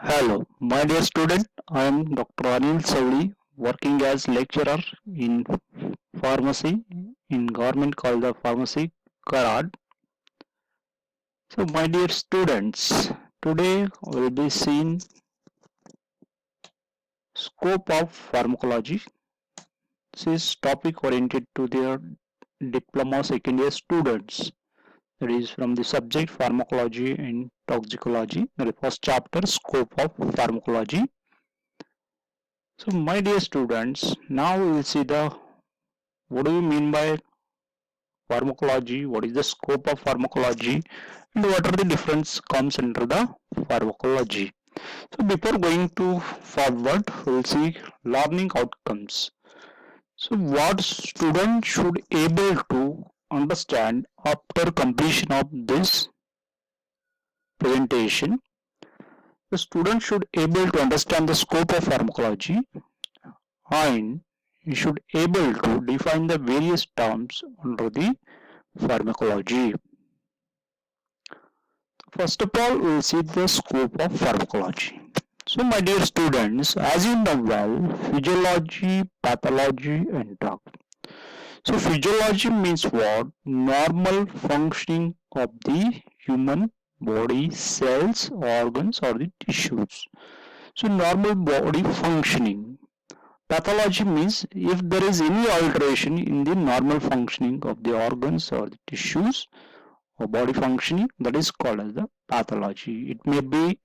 Hello, my dear student. I am Dr. Anil Sauri, working as lecturer in pharmacy in government called the pharmacy Karad. So, my dear students, today we'll be seeing scope of pharmacology. This is topic oriented to their diploma second year students. That is from the subject pharmacology and toxicology. The first chapter, scope of pharmacology. So, my dear students, now we will see the what do you mean by pharmacology, what is the scope of pharmacology, and what are the difference comes under the pharmacology. So before going to forward, we'll see learning outcomes. So what student should able to understand after completion of this presentation. The student should able to understand the scope of pharmacology, and he should able to define the various terms under the pharmacology. First of all, we'll see the scope of pharmacology. So, my dear students, as you know well, physiology, pathology, and drug. So, physiology means what? Normal functioning of the human body, cells, organs, or the tissues. So, normal body functioning. Pathology means if there is any alteration in the normal functioning of the organs or the tissues or body functioning, that is called as the pathology. It may be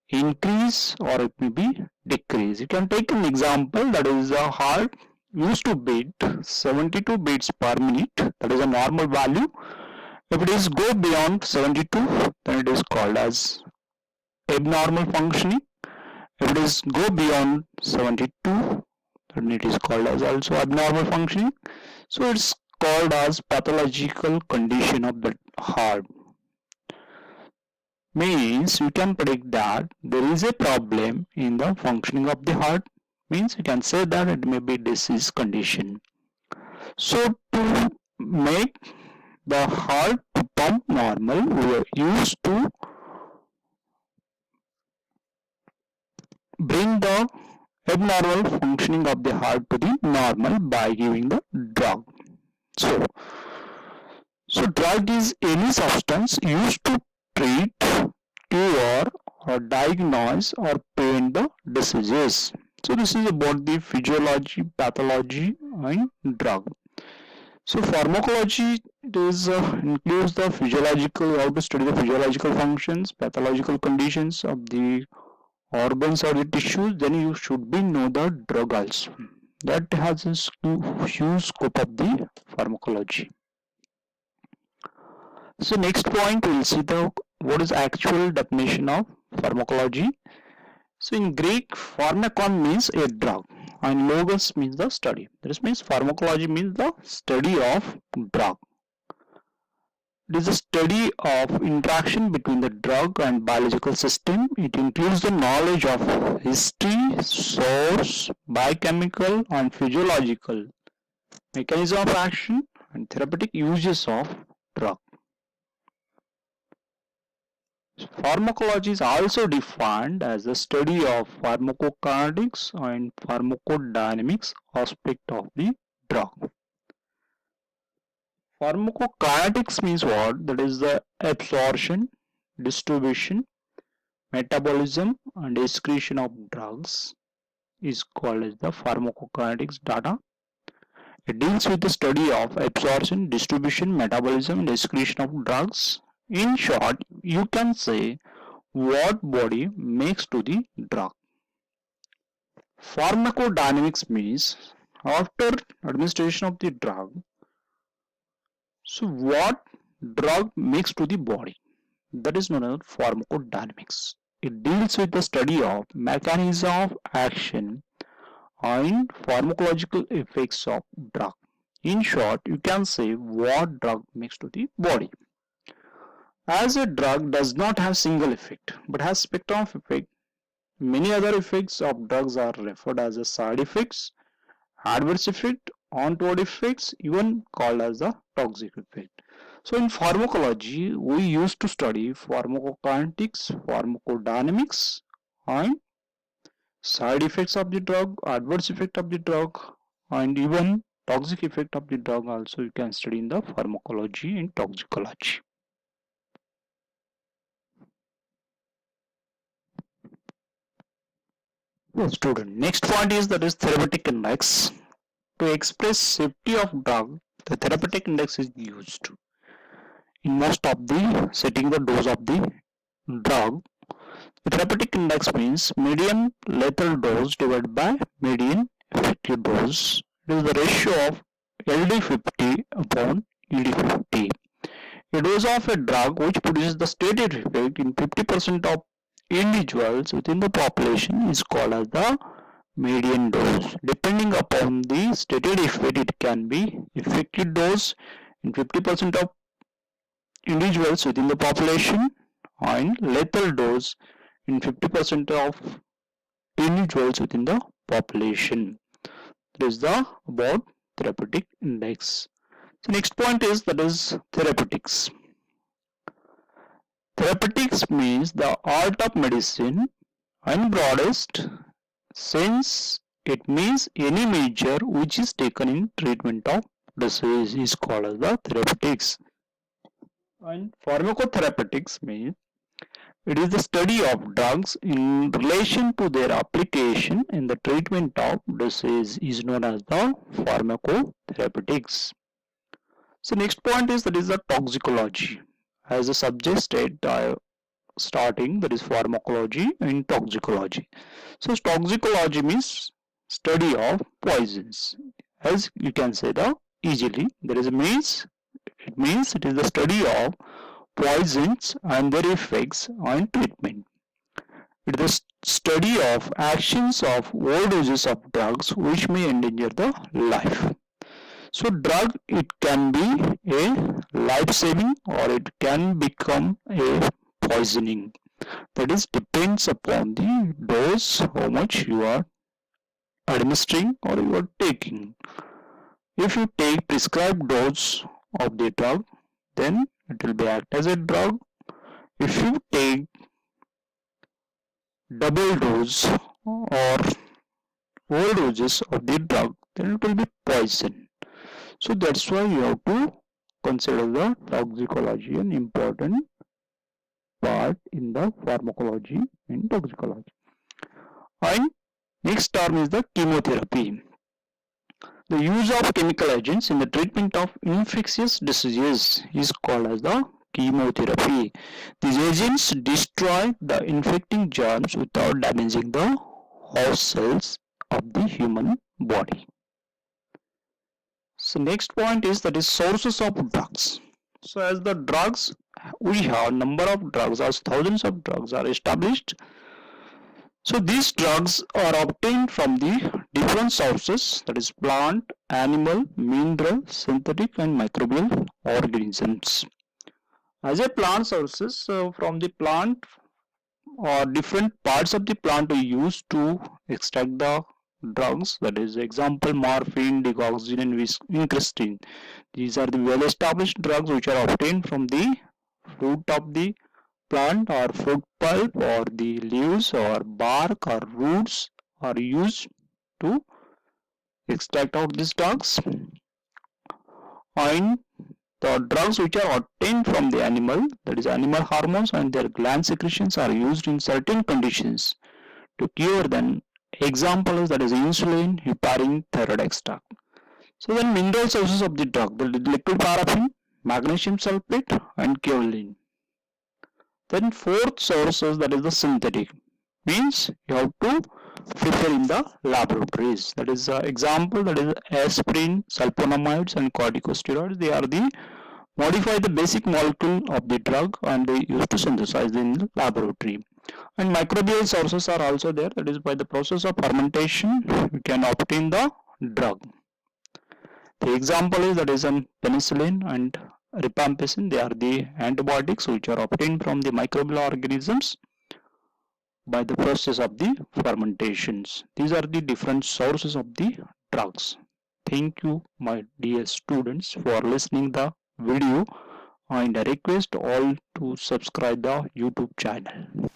increase or it may be decrease. You can take an example, that is the heart used to beat 72 beats per minute, that is a normal value. If it is go beyond 72, then it is called as abnormal functioning. If it is go beyond 72, then it is called as also abnormal functioning. So it's called as pathological condition of the heart. Means you can predict that there is a problem in the functioning of the heart. Means you can say that it may be disease condition. So to make the heart to pump normal, we are used to bring the abnormal functioning of the heart to the normal by giving the drug. So drug is any substance used to treat, cure, or diagnose or prevent the diseases. So this is about the physiology, pathology, and drug. So pharmacology includes the physiological, how to study the physiological functions, pathological conditions of the organs or the tissues. Then you should be know the drug also. That has a huge scope of the pharmacology. So next point we'll see the what is actual definition of pharmacology. So in Greek, pharmakon means a drug and logos means the study. This means pharmacology means the study of drug. It is a study of interaction between the drug and biological system. It includes the knowledge of history, source, biochemical and physiological mechanism of action and therapeutic uses of drug. Pharmacology is also defined as the study of pharmacokinetics and pharmacodynamics aspect of the drug. Pharmacokinetics means what? That is the absorption, distribution, metabolism and excretion of drugs is called as the pharmacokinetics data. It deals with the study of absorption, distribution, metabolism and excretion of drugs. In short, you can say what body makes to the drug. Pharmacodynamics means after administration of the drug, so what drug makes to the body, that is known as pharmacodynamics. It deals with the study of mechanism of action and pharmacological effects of drug. In short, you can say what drug makes to the body. As a drug does not have single effect but has spectrum of effect, many other effects of drugs are referred as a side effects, adverse effect, untoward effects, even called as the toxic effect. So in pharmacology, we used to study pharmacokinetics, pharmacodynamics and side effects of the drug, adverse effect of the drug, and even toxic effect of the drug also you can study in the pharmacology and toxicology. Yes, student. Next point is that is therapeutic index. To express safety of drug, the therapeutic index is used in most of the setting the dose of the drug. The therapeutic index means median lethal dose divided by median effective dose. It is the ratio of LD50 upon ED50. A dose of a drug which produces the stated effect in 50% of individuals within the population is called as the median dose. Depending upon the stated effect, it can be effective dose in 50% of individuals within the population and lethal dose in 50% of individuals within the population. That is the about therapeutic index. The next point is that is therapeutics. Therapeutics means the art of medicine in broadest sense. It means any measure which is taken in treatment of disease is called as the therapeutics. And pharmacotherapeutics means it is the study of drugs in relation to their application in the treatment of disease is known as the pharmacotherapeutics. So next point is that is the toxicology. As the subject state starting, that is pharmacology and toxicology. So toxicology means study of poisons. As you can say the easily, there is a means, it means it is the study of poisons and their effects on treatment. It is the study of actions of overdoses of drugs which may endanger the life. So drug, it can be a life-saving or it can become a poisoning. That is depends upon the dose, how much you are administering or you are taking. If you take prescribed dose of the drug, then it will be act as a drug. If you take double dose or overdoses of the drug, then it will be poison. So that's why you have to consider the toxicology an important part in the pharmacology and toxicology. And next term is the chemotherapy. The use of chemical agents in the treatment of infectious diseases is called as the chemotherapy. These agents destroy the infecting germs without damaging the host cells of the human body. So next point is that is sources of drugs. So as the drugs, we have number of drugs, as thousands of drugs are established. So these drugs are obtained from the different sources, that is plant, animal, mineral, synthetic and microbial organisms. As a plant sources, from the plant or different parts of the plant we use to extract the drugs, that is example morphine, digoxin and vincristine. These are the well established drugs which are obtained from the fruit of the plant or fruit pulp or the leaves or bark or roots are used to extract out these drugs. And the drugs which are obtained from the animal, that is animal hormones and their gland secretions, are used in certain conditions to cure them. Example is that is insulin, heparin, thyroid extract. So then mineral sources of the drug, the liquid paraffin, magnesium sulfate and kaolin. Then fourth source is that is the synthetic, means you have to prepare in the laboratories. That is example, that is aspirin, sulfonamides and corticosteroids. They are the modify the basic molecule of the drug and they used to synthesize in the laboratory. And microbial sources are also there, that is by the process of fermentation we can obtain the drug. The example is that is penicillin and rifampicin. They are the antibiotics which are obtained from the microbial organisms by the process of the fermentations. These are the different sources of the drugs. Thank you my dear students for listening the video and I request all to subscribe the YouTube channel.